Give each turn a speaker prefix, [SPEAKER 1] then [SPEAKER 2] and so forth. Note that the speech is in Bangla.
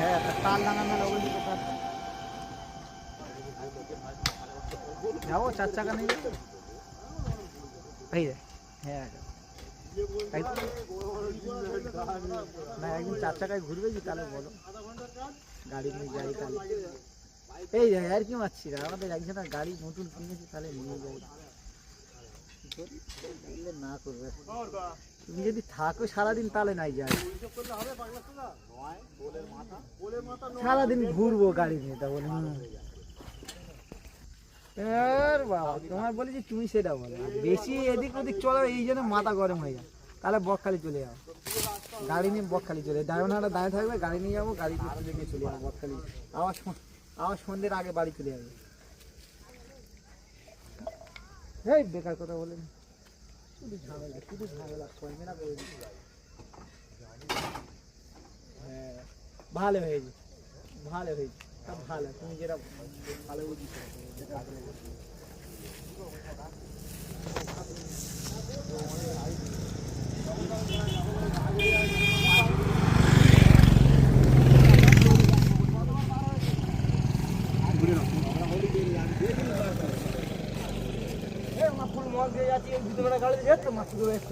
[SPEAKER 1] হ্যাঁ তাল লাগানো লাগবে যাবো 4 চাকা নিয়ে যাবো এই হ্যাঁ না একদিন 4 চাকায় ঘুরবে কি তাহলে বলো গাড়ি নিয়ে যাই তাহলে এই আর কি মারছি আমাদের একজনের গাড়ি নতুন কিনেছি তাহলে নিয়ে যাই না করবে তুমি যদি থাকো সারাদিন তাহলে নাই যাই সারাদিন ঘুরবো গাড়ি নিয়ে তা বলে বাবা তোমার বলেছি তুমি সেটা বলো বেশি এদিক ওদিক চলো এই জন্য মাথা গরম হয়ে যায় তাহলে বকখালি চলে যাও গাড়ি নিয়ে বকখালি চলে ড্রাইভারটা দাঁড়িয়ে থাকবে গাড়ি নিয়ে যাবো গাড়ি থেকে চলে যাবো বকখালি আবার সন্ধ্যের আগে বাড়ি চলে যাবে এই বেকার কথা বলেন শুধু ঝামেলা করবে না করে দিতে হ্যাঁ ভালো হয়েছে সব ভালো তুমি যেটা ভালো বুঝিস ফুল মগ দিয়ে যাচ্ছি ভিতরে গাড়ি যেত মাছ